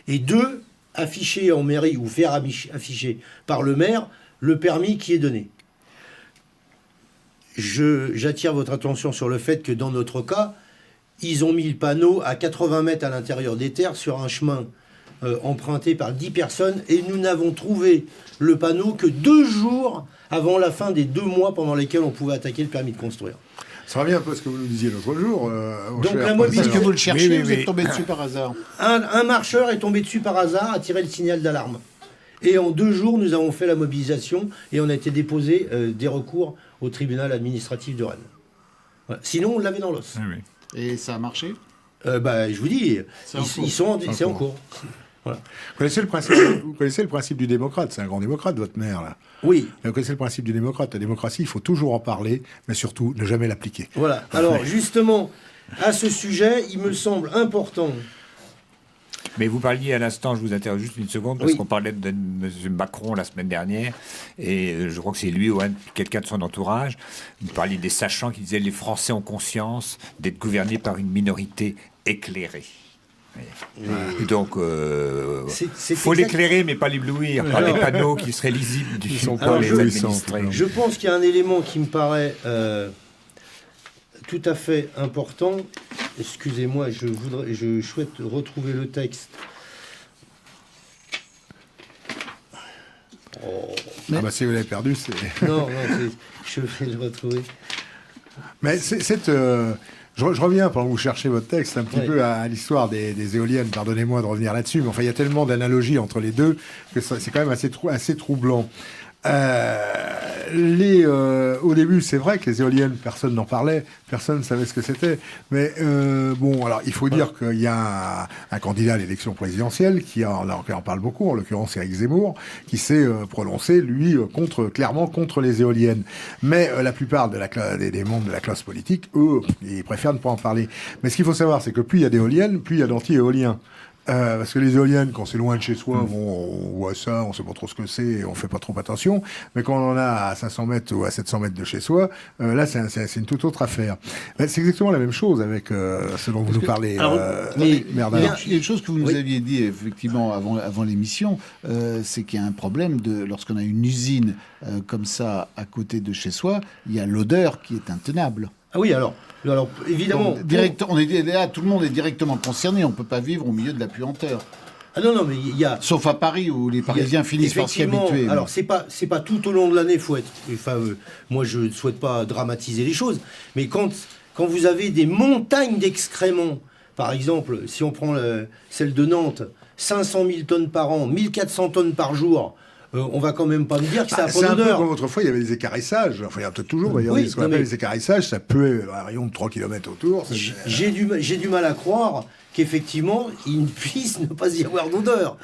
Et deux, afficher en mairie ou faire afficher par le maire le permis qui est donné. J'attire votre attention sur le fait que dans notre cas, ils ont mis le panneau à 80 mètres à l'intérieur des terres sur un chemin emprunté par 10 personnes, et nous n'avons trouvé le panneau que 2 jours avant la fin des 2 mois pendant lesquels on pouvait attaquer le permis de construire. Ça revient un peu à ce que vous nous disiez l'autre jour. Donc la mobilisation... Parce que vous le cherchez, oui, vous êtes tombé dessus par hasard. Un marcheur est tombé dessus par hasard, a tiré le signal d'alarme. Et en 2 jours, nous avons fait la mobilisation et on a été déposé des recours au tribunal administratif de Rennes. Voilà. Sinon, on l'avait dans l'os. Oui, oui. Et ça a marché? Je vous dis, C'est en cours. c'est en cours. Voilà. Vous connaissez le principe du démocrate. C'est un grand démocrate, votre maire, là. Oui. Vous connaissez le principe du démocrate. La démocratie, il faut toujours en parler, mais surtout ne jamais l'appliquer. Voilà. Alors, justement, à ce sujet, il me semble important... Mais vous parliez à l'instant, je vous interromps juste une seconde, parce Oui. qu'on parlait de M. Macron la semaine dernière, et je crois que c'est lui ou quelqu'un de son entourage. Vous parliez des sachants qui disaient les Français ont conscience d'être gouvernés par une minorité éclairée. Donc, C'est faut exact. l'éclairer, mais pas l'éblouir par des panneaux qui seraient lisibles du sont par pas les éblouissants, administrés. Je pense qu'il y a un élément qui me paraît tout à fait important. Excusez-moi, je souhaite retrouver le texte. Ah bah, si vous l'avez perdu, c'est... Non, je vais le retrouver. Mais je reviens, pendant que vous cherchez votre texte, un petit Ouais. peu à l'histoire des éoliennes. Pardonnez-moi de revenir là-dessus, mais enfin, il y a tellement d'analogies entre les deux que c'est quand même assez troublant. Au début, c'est vrai que les éoliennes, personne n'en parlait, personne ne savait ce que c'était. Mais bon, alors il faut dire qu'il y a un candidat à l'élection présidentielle qui en parle beaucoup, en l'occurrence Éric Zemmour, qui s'est prononcé, lui, clairement contre les éoliennes. Mais la plupart des membres de la classe politique, eux, ils préfèrent ne pas en parler. Mais ce qu'il faut savoir, c'est que plus il y a d'éoliennes, plus il y a d'anti-éoliens. Parce que les éoliennes, quand c'est loin de chez soi, on voit ça, on sait pas trop ce que c'est, et on fait pas trop attention. Mais quand on en a à 500 mètres ou à 700 mètres de chez soi, là, c'est une toute autre affaire. C'est exactement la même chose avec ce dont vous nous parlez, Bernard. Il y a une chose que vous nous aviez dit effectivement avant l'émission, c'est qu'il y a un problème lorsqu'on a une usine comme ça à côté de chez soi, il y a l'odeur qui est intenable. Ah oui, alors évidemment... Là, tout le monde est directement concerné, on ne peut pas vivre au milieu de la puanteur. Ah non, mais il y a... Sauf à Paris, où les Parisiens finissent par s'y Effectivement, habituer. alors c'est pas tout au long de l'année, faut être... Enfin, moi je ne souhaite pas dramatiser les choses, mais quand vous avez des montagnes d'excréments, par exemple, si on prend celle de Nantes, 500 000 tonnes par an, 1400 tonnes par jour, on va quand même pas me dire que ça a C'est pas un peu d'odeur. comme autrefois, il y avait des écarissages. Enfin, il y a peut-être toujours, d'ailleurs, Oui, ce qu'on non, appelle mais- les écarissages, ça peut à un rayon de 3 km autour. J'ai du mal à croire qu'effectivement, il ne puisse ne pas y avoir d'odeur.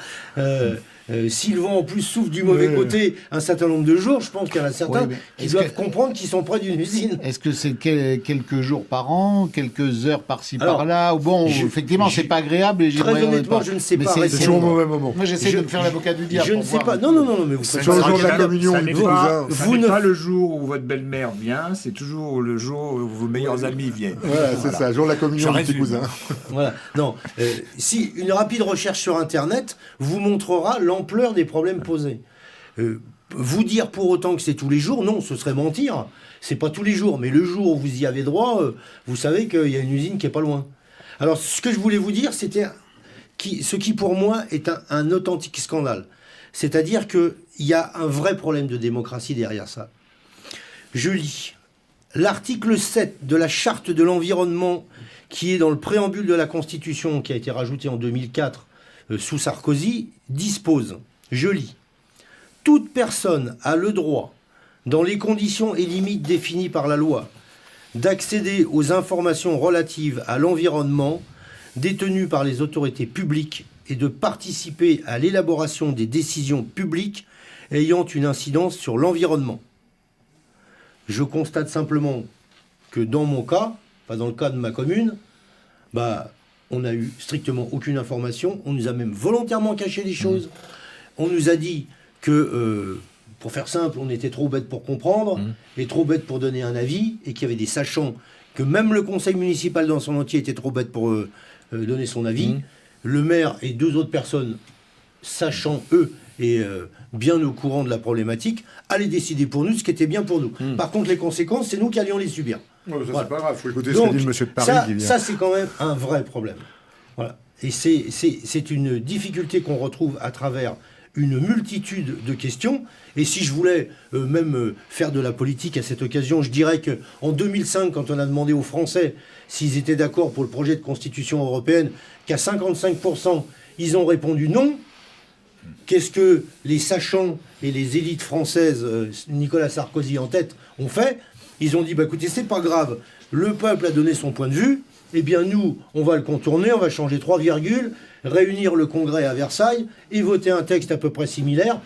Si le vent en plus souffle du mauvais Ouais. côté un certain nombre de jours, je pense qu'il y en a certains Ouais, mais qui est-ce doivent que- comprendre qu'ils sont près d'une usine. Est-ce que c'est quelques jours par an, quelques heures par-ci Alors, par-là? Ou bon, effectivement, c'est pas agréable. Et Très honnêtement, je ne sais mais pas. C'est toujours au mauvais moment. Moi, j'essaie de me faire l'avocat du diable. Je ne pour sais voir pas. un Non, peu. non, non, mais vous C'est faites sur le pas jour de la agréable. communion, Ça il n'est vous pas, a- ça vous n'est ne- pas le jour où votre belle-mère vient, c'est toujours le jour où vos meilleurs amis viennent. Voilà, c'est ça, jour de la communion Je du petit résume. cousin. Voilà. Non. Si une rapide recherche sur Internet vous montrera l'ampleur des problèmes posés. Vous dire pour autant que c'est tous les jours, non, ce serait mentir. C'est pas tous les jours, mais le jour où vous y avez droit, vous savez qu'il y a une usine qui est pas loin. Alors, ce que je voulais vous dire, c'était ce qui pour moi est un authentique scandale. C'est-à-dire qu'il y a un vrai problème de démocratie derrière ça. Je lis l'article 7 de la charte de l'environnement qui est dans le préambule de la Constitution, qui a été rajouté en 2004 sous Sarkozy, dispose, je lis, « Toute personne a le droit, dans les conditions et limites définies par la loi, d'accéder aux informations relatives à l'environnement détenues par les autorités publiques et de participer à l'élaboration des décisions publiques ayant une incidence sur l'environnement. » Je constate simplement que dans mon cas, pas dans le cas de ma commune, on n'a eu strictement aucune information. On nous a même volontairement caché des choses. On nous a dit que, pour faire simple, on était trop bêtes pour comprendre et trop bêtes pour donner un avis, et qu'il y avait des sachants, que même le conseil municipal dans son entier était trop bête pour donner son avis. Le maire et 2 autres personnes, sachant eux et bien au courant de la problématique, allaient décider pour nous ce qui était bien pour nous. Par contre, les conséquences, c'est nous qui allions les subir. Ça, Voilà. c'est pas grave, il faut écouter Donc, ce que dit le monsieur de Paris qui vient. ça, c'est quand même un vrai problème. Voilà. Et c'est une difficulté qu'on retrouve à travers une multitude de questions. Et si je voulais même faire de la politique à cette occasion, je dirais qu'en 2005, quand on a demandé aux Français s'ils étaient d'accord pour le projet de constitution européenne, qu'à 55%, ils ont répondu non. Qu'est-ce que les sachants et les élites françaises, Nicolas Sarkozy en tête, ont fait? Ils ont dit, écoutez, c'est pas grave, le peuple a donné son point de vue, eh bien nous, on va le contourner, on va changer 3 virgules, réunir le Congrès à Versailles et voter un texte à peu près similaire.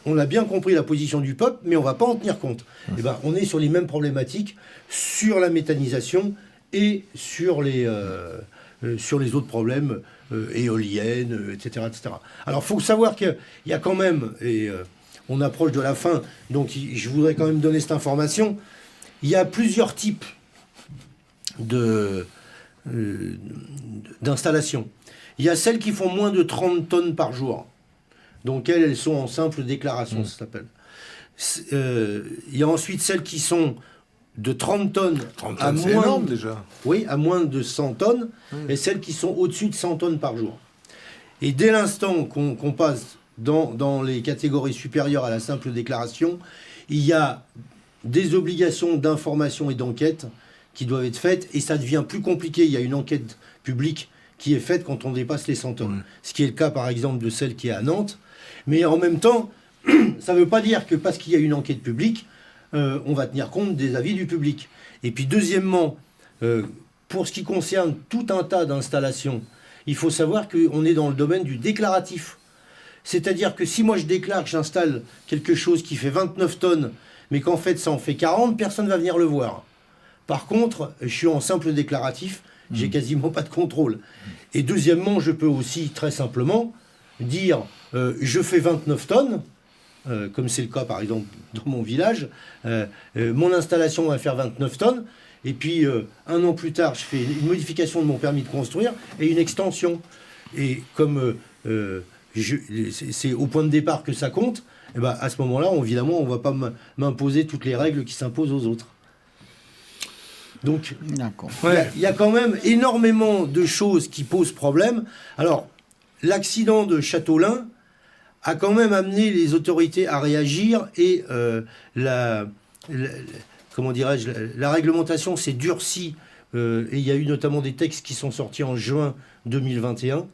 On a bien compris la position du peuple, mais on va pas en tenir compte. Eh ben, on est sur les mêmes problématiques, sur la méthanisation et sur les autres problèmes, éoliennes, etc., etc. Alors, il faut savoir qu'il y a quand même, et on approche de la fin, donc je voudrais quand même donner cette information, il y a plusieurs types d'installations. Il y a celles qui font moins de 30 tonnes par jour. Donc elles sont en simple déclaration, ça s'appelle. Il y a ensuite celles qui sont de 30 tonnes, 30 à tonnes, c'est moins, énorme déjà. oui, à moins de 100 tonnes, et celles qui sont au-dessus de 100 tonnes par jour. Et dès l'instant qu'on passe dans les catégories supérieures à la simple déclaration, il y a des obligations d'information et d'enquête qui doivent être faites, et ça devient plus compliqué. Il y a une enquête publique qui est faite quand on dépasse les 100 tonnes. Ce qui est le cas, par exemple, de celle qui est à Nantes. Mais en même temps, ça ne veut pas dire que parce qu'il y a une enquête publique, on va tenir compte des avis du public. Et puis, deuxièmement, pour ce qui concerne tout un tas d'installations, il faut savoir qu'on est dans le domaine du déclaratif. C'est-à-dire que si moi je déclare que j'installe quelque chose qui fait 29 tonnes, mais qu'en fait ça en fait 40, personne ne va venir le voir. Par contre, je suis en simple déclaratif, j'ai quasiment pas de contrôle. Et deuxièmement, je peux aussi très simplement dire je fais 29 tonnes, comme c'est le cas par exemple dans mon village, mon installation va faire 29 tonnes, et puis 1 an plus tard, je fais une modification de mon permis de construire et une extension. Et comme c'est au point de départ que ça compte, et ben à ce moment-là, évidemment, on ne va pas m'imposer toutes les règles qui s'imposent aux autres. Donc, il y a quand même énormément de choses qui posent problème. Alors, l'accident de Châteaulin a quand même amené les autorités à réagir, et comment dirais-je, la réglementation s'est durcie, et il y a eu notamment des textes qui sont sortis en juin 2021,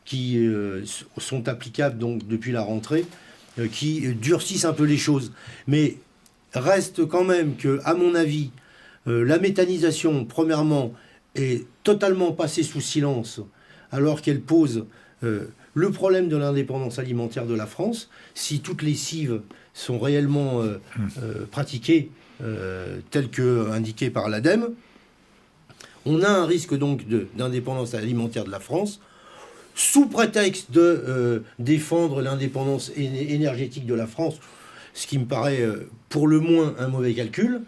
qui sont applicables donc depuis la rentrée, qui durcissent un peu les choses. Mais reste quand même que, à mon avis, la méthanisation, premièrement, est totalement passée sous silence, alors qu'elle pose le problème de l'indépendance alimentaire de la France. Si toutes les cives sont réellement pratiquées telles que indiquées par l'ADEME, on a un risque donc d'indépendance alimentaire de la France, sous prétexte de défendre l'indépendance énergétique de la France, ce qui me paraît pour le moins un mauvais calcul.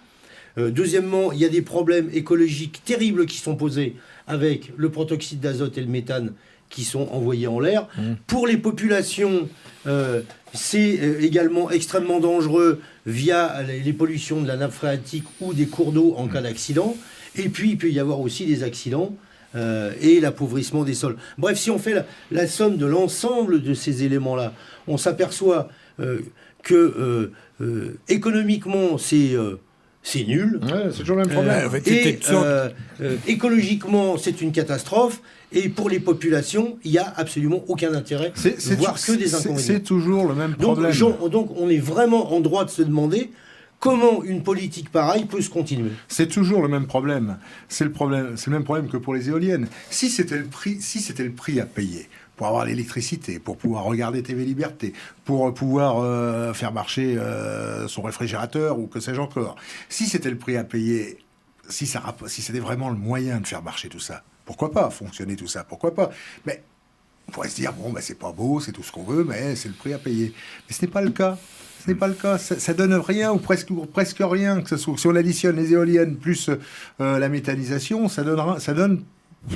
Deuxièmement, il y a des problèmes écologiques terribles qui sont posés avec le protoxyde d'azote et le méthane qui sont envoyés en l'air. Pour les populations, c'est également extrêmement dangereux via les pollutions de la nappe phréatique ou des cours d'eau en cas d'accident. Et puis, il peut y avoir aussi des accidents et l'appauvrissement des sols. Bref, si on fait la somme de l'ensemble de ces éléments-là, on s'aperçoit que économiquement, c'est c'est nul. Ouais, c'est toujours le même problème. en fait, Et c'était une sorte- écologiquement, c'est une catastrophe. Et pour les populations, il n'y a absolument aucun intérêt, voire que des inconvénients. C'est toujours le même problème. Donc on est vraiment en droit de se demander comment une politique pareille peut se continuer. C'est toujours le même problème. C'est le même problème que pour les éoliennes. Si c'était le prix à payer pour avoir l'électricité, pour pouvoir regarder TV Liberté, pour pouvoir faire marcher son réfrigérateur ou que sais-je encore. Si c'était le prix à payer, si c'était vraiment le moyen de faire marcher tout ça, pourquoi pas fonctionner tout ça? Pourquoi pas? Mais on pourrait se dire, bon, c'est pas beau, c'est tout ce qu'on veut, mais c'est le prix à payer. Mais ce n'est pas le cas. Ce n'est pas le cas. Ça donne rien ou presque rien. Que ce soit, si on additionne les éoliennes plus la méthanisation, ça donne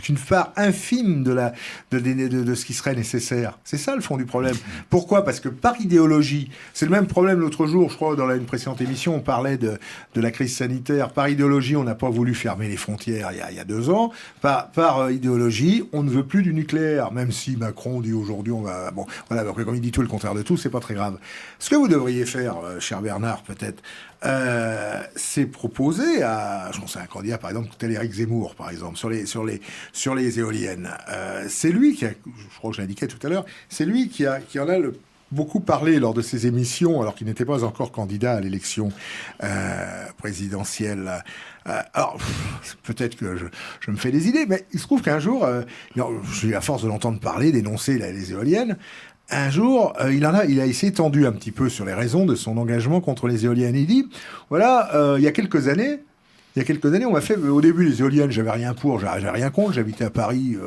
une part infime de ce qui serait nécessaire. C'est ça le fond du problème. Pourquoi? Parce que par idéologie, c'est le même problème l'autre jour, je crois, dans une précédente émission, on parlait de la crise sanitaire. Par idéologie, on n'a pas voulu fermer les frontières il y a 2 ans. Par idéologie, on ne veut plus du nucléaire, même si Macron dit aujourd'hui, on va... Bon, voilà, après, comme il dit tout le contraire de tout, c'est pas très grave. Ce que vous devriez faire, cher Bernard, peut-être, c'est proposer à, je pense à un candidat, par exemple, tel Éric Zemmour, par exemple, sur les éoliennes. C'est lui qui a, je crois que je l'indiquais tout à l'heure, c'est lui qui en a beaucoup parlé lors de ses émissions, alors qu'il n'était pas encore candidat à l'élection présidentielle. Alors, peut-être que je me fais des idées, mais il se trouve qu'un jour, j'ai eu à force de l'entendre parler, dénoncer les éoliennes. Un jour, il a s'étendu un petit peu sur les raisons de son engagement contre les éoliennes. Il dit, voilà, il y a quelques années, on m'a fait, au début, les éoliennes, j'avais rien contre, j'habitais à Paris,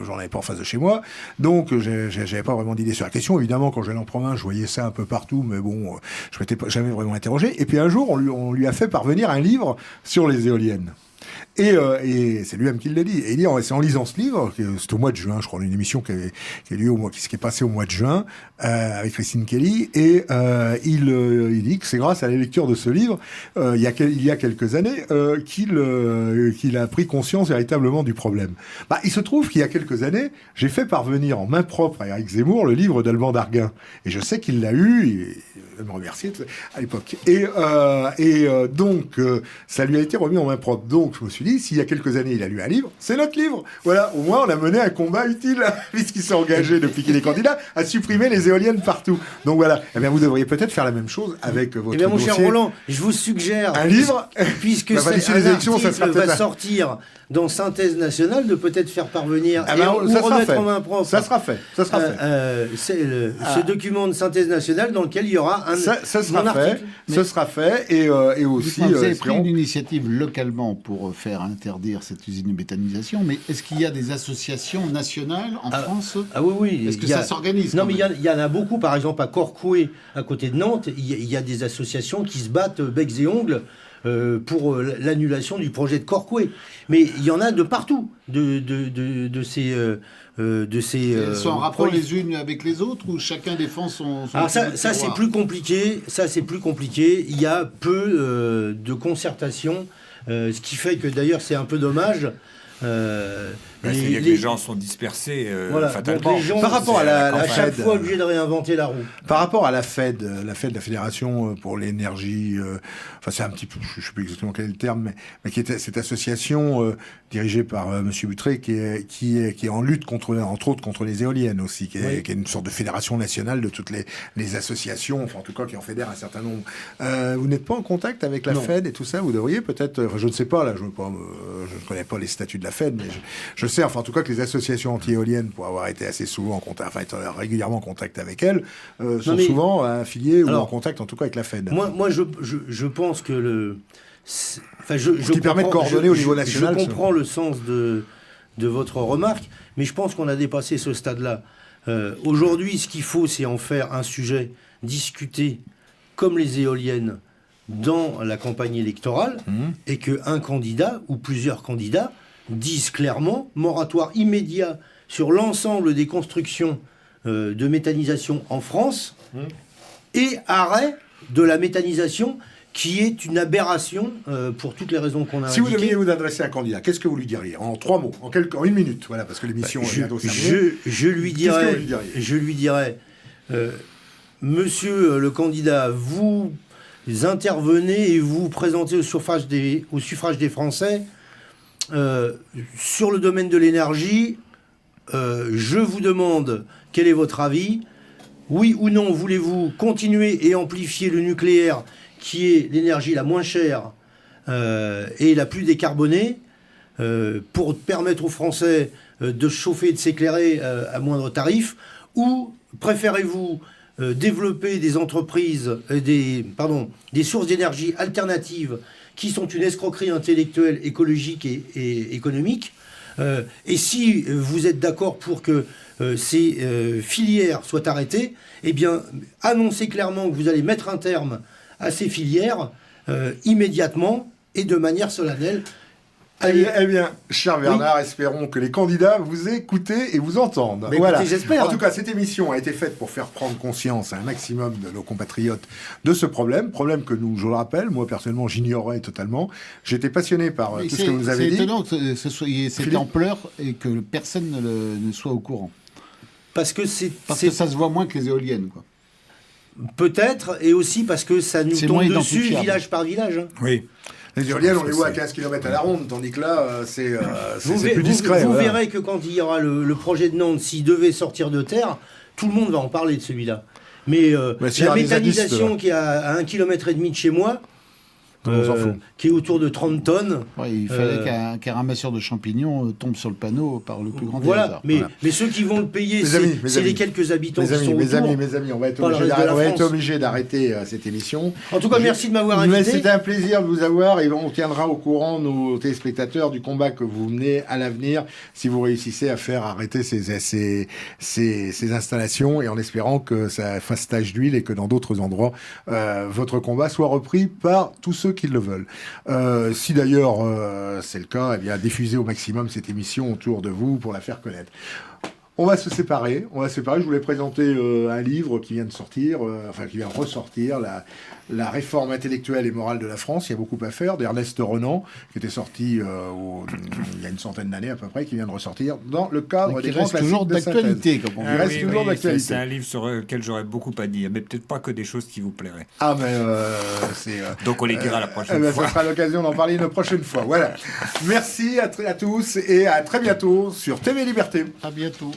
j'en avais pas en face de chez moi, donc j'avais pas vraiment d'idée sur la question. Évidemment, quand j'allais en province, je voyais ça un peu partout, mais bon, je m'étais jamais vraiment interrogé. Et puis un jour, on lui a fait parvenir un livre sur les éoliennes. Et c'est lui-même qui l'a dit. Et il dit, c'est en lisant ce livre, c'est au mois de juin, je crois, une émission qui a lieu qui est passée au mois de juin, avec Christine Kelly, et il dit que c'est grâce à la lecture de ce livre, il y a quelques années, qu'il a pris conscience véritablement du problème. Il se trouve qu'il y a quelques années, j'ai fait parvenir en main propre à Éric Zemmour le livre d'Alban Darguin. Et je sais qu'il l'a eu, il me remercier à l'époque. Donc, ça lui a été remis en main propre. Donc, je me suis dit, s'il y a quelques années, il a lu un livre, c'est notre livre. Voilà, au moins, on a mené un combat utile, puisqu'il s'est engagé depuis qu'il est candidat, à supprimer les éoliennes partout. Donc voilà, eh bien, vous devriez peut-être faire la même chose avec votre dossier. Mon cher Roland, je vous suggère... Un livre puisque les élections, ça sera va sortir dans Synthèse Nationale, de peut-être faire parvenir ou ça remettre en main propre. Ça sera fait. Ce document de Synthèse Nationale dans lequel il y aura un article. Ce sera fait. Et aussi... Vous avez pris une initiative localement pour faire interdire cette usine de méthanisation, mais est-ce qu'il y a des associations nationales en France? Ah oui. Est-ce que ça s'organise? Non, mais il y en a beaucoup. Par exemple, à Corcouët, à côté de Nantes, il y a des associations qui se battent becs et ongles pour l'annulation du projet de Corcouët. Mais il y en a de partout, de ces... Elles sont en rapport les unes avec les autres, ou chacun défend son Alors ça c'est plus compliqué. Il y a peu de concertation, ce qui fait que d'ailleurs c'est un peu dommage. C'est-à-dire que les gens sont dispersés fatalement. Donc les gens, par rapport à chaque fois obligés de réinventer la roue. Par rapport à la FED, la Fédération pour l'énergie, c'est un petit peu, je ne sais plus exactement quel est le terme, mais qui était cette association dirigée par Monsieur Butré, qui est en lutte entre autres contre les éoliennes aussi, qui est une sorte de fédération nationale de toutes les associations, enfin en tout cas qui en fédère un certain nombre. Vous n'êtes pas en contact avec la FED et tout ça? Vous devriez peut-être, je ne sais pas, là, je ne connais pas les statuts de la FED, mais je sais, enfin en tout cas que les associations anti-éoliennes, pour avoir été assez souvent en contact, enfin être régulièrement en contact avec elles, sont souvent affiliées ou en contact en tout cas avec la FED. Moi je pense que ce qui permet de coordonner au niveau national. Je comprends le sens de votre remarque, mais je pense qu'on a dépassé ce stade-là. Aujourd'hui, ce qu'il faut, c'est en faire un sujet discuté comme les éoliennes dans la campagne électorale, et qu'un candidat ou plusieurs candidats disent clairement moratoire immédiat sur l'ensemble des constructions de méthanisation en France et arrêt de la méthanisation qui est une aberration pour toutes les raisons qu'on a indiquées. Si vous deviez vous adresser à un candidat, qu'est-ce que vous lui diriez? En 3 mots, en 1 minute, voilà, parce que l'émission est bientôt terminée. Je lui dirais, monsieur le candidat, vous intervenez et vous vous présentez au suffrage des Français sur le domaine de l'énergie. Je vous demande quel est votre avis. Oui ou non, voulez-vous continuer et amplifier le nucléaire, qui est l'énergie la moins chère et la plus décarbonée, pour permettre aux Français de se chauffer et de s'éclairer à moindre tarif, ou préférez-vous développer des entreprises, des sources d'énergie alternatives qui sont une escroquerie intellectuelle, écologique et économique. Et si vous êtes d'accord pour que ces filières soient arrêtées, eh bien, annoncez clairement que vous allez mettre un terme à ces filières immédiatement et de manière solennelle. Eh bien, cher Bernard, espérons que les candidats vous écoutent et vous entendent. Mais voilà. écoutez, j'espère. En tout cas, cette émission a été faite pour faire prendre conscience à un maximum de nos compatriotes de ce problème que nous, je le rappelle, moi personnellement, j'ignorais totalement. J'étais passionné par tout ce que vous avez dit. C'est étonnant que cette ampleur et que personne ne soit au courant. Parce que que ça se voit moins que les éoliennes, quoi. Peut-être, et aussi parce que ça nous C'est moins tombe dessus identifiable. village par village. Hein. Oui. Les éoliennes, on les voit à 15 km à la ronde, tandis que là, c'est plus discret. Vous voilà. verrez que quand il y aura le projet de Nantes, s'il devait sortir de terre, tout le monde va en parler de celui-là. Mais s'il y la aura des méthanisation zadistes, qui est à 1,5 km de chez moi, On s'en fout. qui est autour de 30 tonnes. Ouais, il fallait qu'un ramasseur de champignons tombe sur le panneau par le plus grand des Voilà, hasards. mais ceux qui vont le payer, Mes amis, c'est mes les amis. quelques habitants qui sont Mes autour. amis, on va être Pas le obligé reste de la on va être France. obligé d'arrêter cette émission. En tout cas, merci de m'avoir Mais invité. c'était un plaisir de vous avoir et on tiendra au courant nos téléspectateurs du combat que vous menez à l'avenir si vous réussissez à faire arrêter ces installations et en espérant que ça fasse tache d'huile et que dans d'autres endroits, votre combat soit repris par tous ceux qui le veulent. Si d'ailleurs c'est le cas, eh bien, diffusez au maximum cette émission autour de vous pour la faire connaître. On va se séparer. Je voulais présenter un livre qui vient de sortir, qui vient de ressortir, la réforme intellectuelle et morale de la France. Il y a beaucoup à faire, d'Ernest Renan, qui était sorti il y a une centaine d'années à peu près, qui vient de ressortir dans le cadre des Qui grands reste classiques toujours de synthèse. d'actualité, comme on Il dit. reste toujours d'actualité. C'est un livre sur lequel j'aurais beaucoup à dire, mais peut-être pas que des choses qui vous plairaient. Ah, mais c'est... Donc on les dira la prochaine ça fois. sera l'occasion d'en parler une prochaine fois. Voilà. Merci à tous et à très bientôt sur TV Liberté. À bientôt.